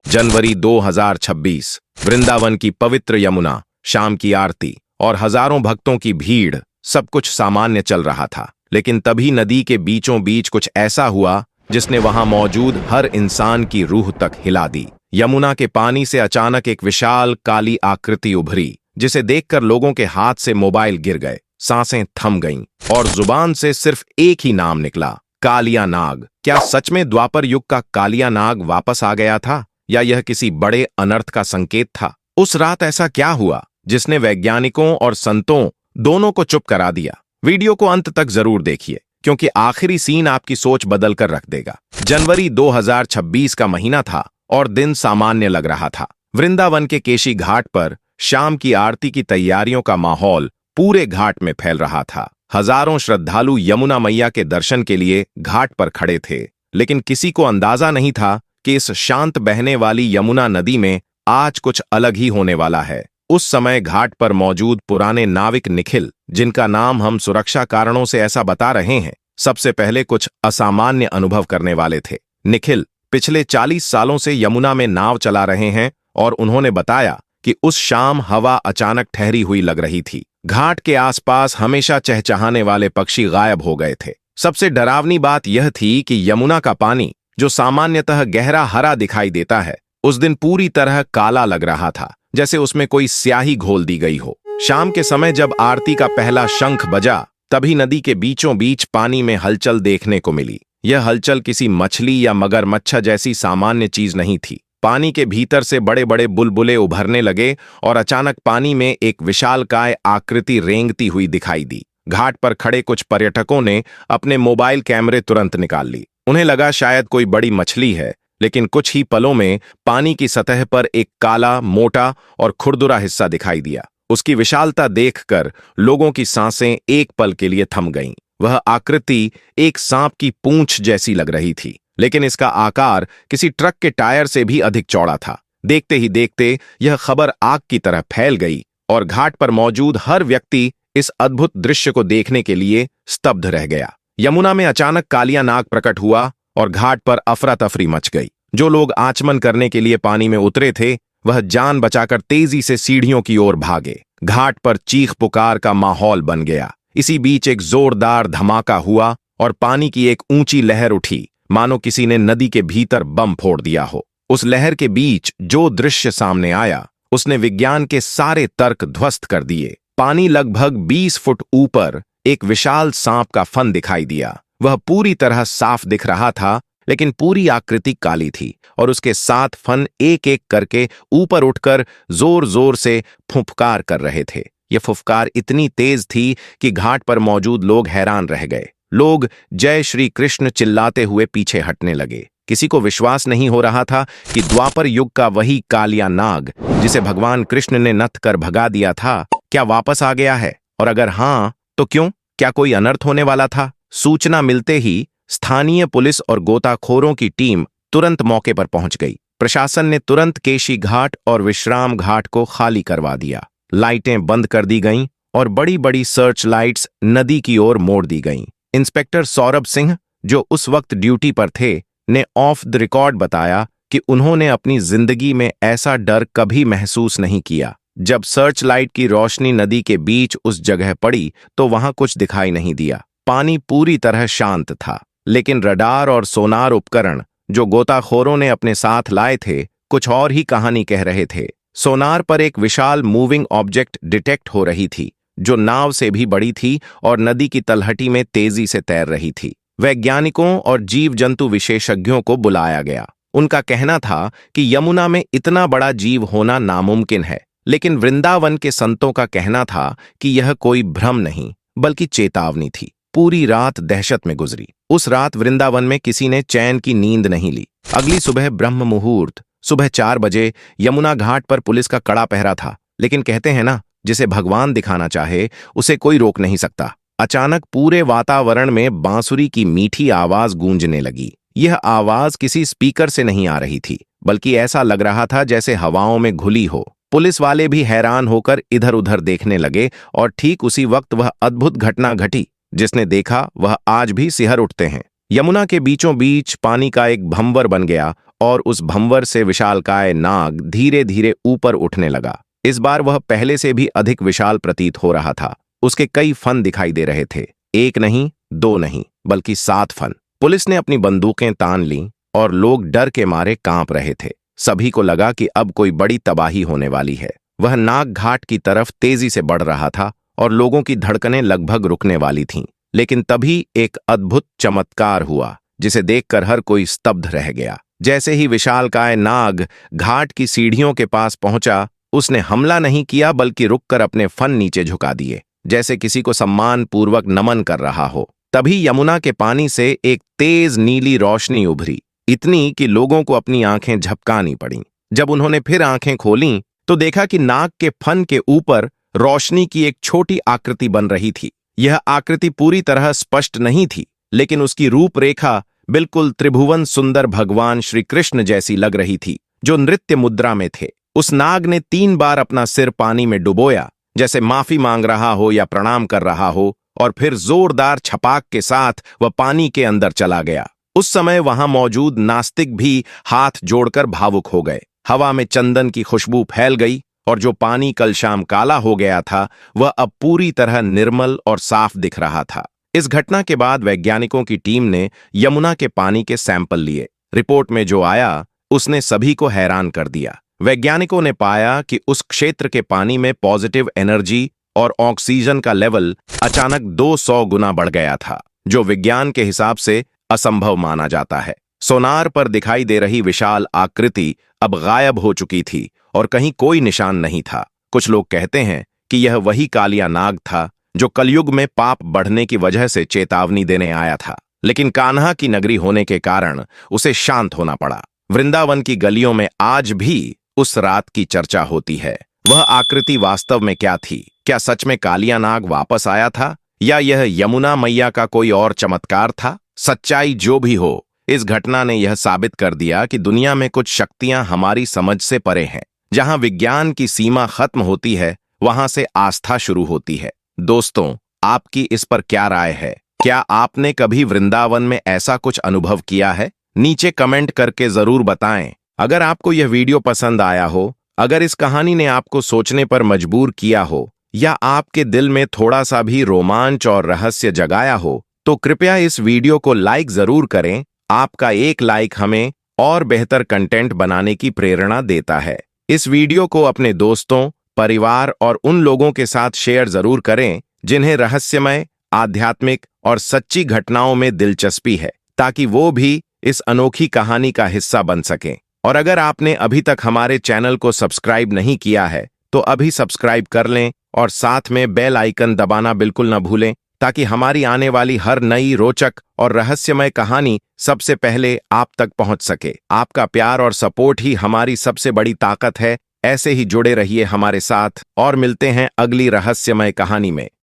जनवरी 2026। वृंदावन की पवित्र यमुना, शाम की आरती और हजारों भक्तों की भीड़, सब कुछ सामान्य चल रहा था। लेकिन तभी नदी के बीचों बीच कुछ ऐसा हुआ जिसने वहां मौजूद हर इंसान की रूह तक हिला दी। यमुना के पानी से अचानक एक विशाल काली आकृति उभरी, जिसे देखकर लोगों के हाथ से मोबाइल गिर गए, सांसें थम गईं और जुबान से सिर्फ एक ही नाम निकला, कालिया नाग। क्या सच में द्वापर युग का कालिया नाग वापस आ गया था, या यह किसी बड़े अनर्थ का संकेत था? उस रात ऐसा क्या हुआ जिसने वैज्ञानिकों और संतों दोनों को चुप करा दिया? वीडियो को अंत तक जरूर देखिए, क्योंकि आखिरी सीन आपकी सोच बदल कर रख देगा। जनवरी 2026 का महीना था और दिन सामान्य लग रहा था। वृंदावन के केशी घाट पर शाम की आरती की तैयारियों का माहौल पूरे घाट में फैल रहा था। हजारों श्रद्धालु यमुना मैया के दर्शन के लिए घाट पर खड़े थे, लेकिन किसी को अंदाजा नहीं था कि इस शांत बहने वाली यमुना नदी में आज कुछ अलग ही होने वाला है। उस समय घाट पर मौजूद पुराने नाविक निखिल, जिनका नाम हम सुरक्षा कारणों से ऐसा बता रहे हैं, सबसे पहले कुछ असामान्य अनुभव करने वाले थे। निखिल पिछले 40 सालों से यमुना में नाव चला रहे हैं और उन्होंने बताया कि उस शाम हवा अचानक ठहरी हुई लग रही थी। घाट के आसपास हमेशा चहचहाने वाले पक्षी गायब हो गए थे। सबसे डरावनी बात यह थी कि यमुना का पानी, जो सामान्यतः गहरा हरा दिखाई देता है, उस दिन पूरी तरह काला लग रहा था, जैसे उसमें कोई स्याही घोल दी गई हो। शाम के समय जब आरती का पहला शंख बजा, तभी नदी के बीचों बीच पानी में हलचल देखने को मिली। यह हलचल किसी मछली या मगरमच्छ जैसी सामान्य चीज नहीं थी। पानी के भीतर से बड़े बड़े बुलबुले उभरने लगे और अचानक पानी में एक विशालकाय आकृति रेंगती हुई दिखाई दी। घाट पर खड़े कुछ पर्यटकों ने अपने मोबाइल कैमरे तुरंत निकाल ली। उन्हें लगा शायद कोई बड़ी मछली है, लेकिन कुछ ही पलों में पानी की सतह पर एक काला, मोटा और खुरदुरा हिस्सा दिखाई दिया। उसकी विशालता देखकर लोगों की सांसें एक पल के लिए थम गईं। वह आकृति एक सांप की पूंछ जैसी लग रही थी, लेकिन इसका आकार किसी ट्रक के टायर से भी अधिक चौड़ा था। देखते ही देखते यह खबर आग की तरह फैल गई और घाट पर मौजूद हर व्यक्ति इस अद्भुत दृश्य को देखने के लिए स्तब्ध रह गया। यमुना में अचानक कालिया नाग प्रकट हुआ और घाट पर अफरा तफरी मच गई। जो लोग आचमन करने के लिए पानी में उतरे थे, वह जान बचाकर तेजी से सीढ़ियों की ओर भागे। घाट पर चीख पुकार का माहौल बन गया। इसी बीच एक जोरदार धमाका हुआ और पानी की एक ऊंची लहर उठी, मानो किसी ने नदी के भीतर बम फोड़ दिया हो। उस लहर के बीच जो दृश्य सामने आया, उसने विज्ञान के सारे तर्क ध्वस्त कर दिए। पानी लगभग 20 फुट ऊपर एक विशाल सांप का फन दिखाई दिया। वह पूरी तरह साफ दिख रहा था, लेकिन पूरी आकृति काली थी और उसके 7 फन एक एक करके ऊपर उठकर जोर जोर से फुफकार कर रहे थे। यह फुफकार इतनी तेज थी कि घाट पर मौजूद लोग हैरान रह गए। लोग जय श्री कृष्ण चिल्लाते हुए पीछे हटने लगे। किसी को विश्वास नहीं हो रहा था कि द्वापर युग का वही कालिया नाग, जिसे भगवान कृष्ण ने नथ कर भगा दिया था, क्या वापस आ गया है? और अगर हाँ, तो क्यों? क्या कोई अनर्थ होने वाला था? सूचना मिलते ही स्थानीय पुलिस और गोताखोरों की टीम तुरंत मौके पर पहुंच गई। प्रशासन ने तुरंत केशी घाट और विश्राम घाट को खाली करवा दिया। लाइटें बंद कर दी गईं और बड़ी बड़ी सर्च लाइट्स नदी की ओर मोड़ दी गईं। इंस्पेक्टर सौरभ सिंह, जो उस वक्त ड्यूटी पर थे, ने ऑफ द रिकॉर्ड बताया कि उन्होंने अपनी जिंदगी में ऐसा डर कभी महसूस नहीं किया। जब सर्च लाइट की रोशनी नदी के बीच उस जगह पड़ी तो वहां कुछ दिखाई नहीं दिया। पानी पूरी तरह शांत था, लेकिन रडार और सोनार उपकरण जो गोताखोरों ने अपने साथ लाए थे, कुछ और ही कहानी कह रहे थे। सोनार पर एक विशाल मूविंग ऑब्जेक्ट डिटेक्ट हो रही थी, जो नाव से भी बड़ी थी और नदी की तलहटी में तेजी से तैर रही थी। वैज्ञानिकों और जीव जंतु विशेषज्ञों को बुलाया गया। उनका कहना था कि यमुना में इतना बड़ा जीव होना नामुमकिन है, लेकिन वृंदावन के संतों का कहना था कि यह कोई भ्रम नहीं, बल्कि चेतावनी थी। पूरी रात दहशत में गुजरी। उस रात वृंदावन में किसी ने चैन की नींद नहीं ली। अगली सुबह ब्रह्म मुहूर्त, सुबह 4 बजे यमुना घाट पर पुलिस का कड़ा पहरा था। लेकिन कहते हैं ना, जिसे भगवान दिखाना चाहे उसे कोई रोक नहीं सकता। अचानक पूरे वातावरण में बांसुरी की मीठी आवाज गूंजने लगी। यह आवाज किसी स्पीकर से नहीं आ रही थी, बल्कि ऐसा लग रहा था जैसे हवाओं में घुली हो। पुलिस वाले भी हैरान होकर इधर उधर देखने लगे और ठीक उसी वक्त वह अद्भुत घटना घटी जिसने देखा वह आज भी सिहर उठते हैं। यमुना के बीचों बीच पानी का एक भंवर बन गया और उस भंवर से विशालकाय नाग धीरे धीरे ऊपर उठने लगा। इस बार वह पहले से भी अधिक विशाल प्रतीत हो रहा था। उसके कई फन दिखाई दे रहे थे, एक नहीं, दो नहीं, बल्कि 7 फन। पुलिस ने अपनी बंदूकें तान लीं और लोग डर के मारे कांप रहे थे। सभी को लगा कि अब कोई बड़ी तबाही होने वाली है। वह नाग घाट की तरफ तेजी से बढ़ रहा था और लोगों की धड़कनें लगभग रुकने वाली थीं। लेकिन तभी एक अद्भुत चमत्कार हुआ जिसे देखकर हर कोई स्तब्ध रह गया। जैसे ही विशालकाय नाग घाट की सीढ़ियों के पास पहुंचा, उसने हमला नहीं किया बल्कि रुककर अपने फन नीचे झुका दिए, जैसे किसी को सम्मान पूर्वक नमन कर रहा हो। तभी यमुना के पानी से एक तेज नीली रोशनी उभरी, इतनी कि लोगों को अपनी आंखें झपकानी पड़ीं। जब उन्होंने फिर आंखें खोलीं तो देखा कि नाग के फन के ऊपर रोशनी की एक छोटी आकृति बन रही थी। यह आकृति पूरी तरह स्पष्ट नहीं थी, लेकिन उसकी रूपरेखा बिल्कुल त्रिभुवन सुंदर भगवान श्री कृष्ण जैसी लग रही थी, जो नृत्य मुद्रा में थे। उस नाग ने 3 बार अपना सिर पानी में डुबोया, जैसे माफी मांग रहा हो या प्रणाम कर रहा हो, और फिर जोरदार छपाक के साथ वह पानी के अंदर चला गया। उस समय वहां मौजूद नास्तिक भी हाथ जोड़कर भावुक हो गए। हवा में चंदन की खुशबू फैल गई और जो पानी कल शाम काला हो गया था, वह अब पूरी तरह निर्मल और साफ दिख रहा था। इस घटना के बाद वैज्ञानिकों की टीम ने यमुना के पानी के सैंपल लिए। रिपोर्ट में जो आया उसने सभी को हैरान कर दिया। वैज्ञानिकों ने पाया कि उस क्षेत्र के पानी में पॉजिटिव एनर्जी और ऑक्सीजन का लेवल अचानक 200 गुना बढ़ गया था, जो विज्ञान के हिसाब से असंभव माना जाता है। सोनार पर दिखाई दे रही विशाल आकृति अब गायब हो चुकी थी और कहीं कोई निशान नहीं था। कुछ लोग कहते हैं कि यह वही कालिया नाग था जो कलयुग में पाप बढ़ने की वजह से चेतावनी देने आया था, लेकिन कान्हा की नगरी होने के कारण उसे शांत होना पड़ा। वृंदावन की गलियों में आज भी उस रात की चर्चा होती है। वह आकृति वास्तव में क्या थी? क्या सच में कालिया नाग वापस आया था, या यह यमुना मैया का कोई और चमत्कार था? सच्चाई जो भी हो, इस घटना ने यह साबित कर दिया कि दुनिया में कुछ शक्तियां हमारी समझ से परे हैं। जहां विज्ञान की सीमा खत्म होती है, वहां से आस्था शुरू होती है। दोस्तों, आपकी इस पर क्या राय है? क्या आपने कभी वृंदावन में ऐसा कुछ अनुभव किया है? नीचे कमेंट करके जरूर बताएं। अगर आपको यह वीडियो पसंद आया हो, अगर इस कहानी ने आपको सोचने पर मजबूर किया हो, या आपके दिल में थोड़ा सा भी रोमांच और रहस्य जगाया हो, तो कृपया इस वीडियो को लाइक जरूर करें। आपका एक लाइक हमें और बेहतर कंटेंट बनाने की प्रेरणा देता है। इस वीडियो को अपने दोस्तों, परिवार और उन लोगों के साथ शेयर जरूर करें जिन्हें रहस्यमय, आध्यात्मिक और सच्ची घटनाओं में दिलचस्पी है, ताकि वो भी इस अनोखी कहानी का हिस्सा बन सकें। और अगर आपने अभी तक हमारे चैनल को सब्सक्राइब नहीं किया है, तो अभी सब्सक्राइब कर लें और साथ में बेल आइकन दबाना बिल्कुल न भूलें, ताकि हमारी आने वाली हर नई रोचक और रहस्यमय कहानी सबसे पहले आप तक पहुंच सके। आपका प्यार और सपोर्ट ही हमारी सबसे बड़ी ताकत है। ऐसे ही जुड़े रहिए हमारे साथ और मिलते हैं अगली रहस्यमय कहानी में।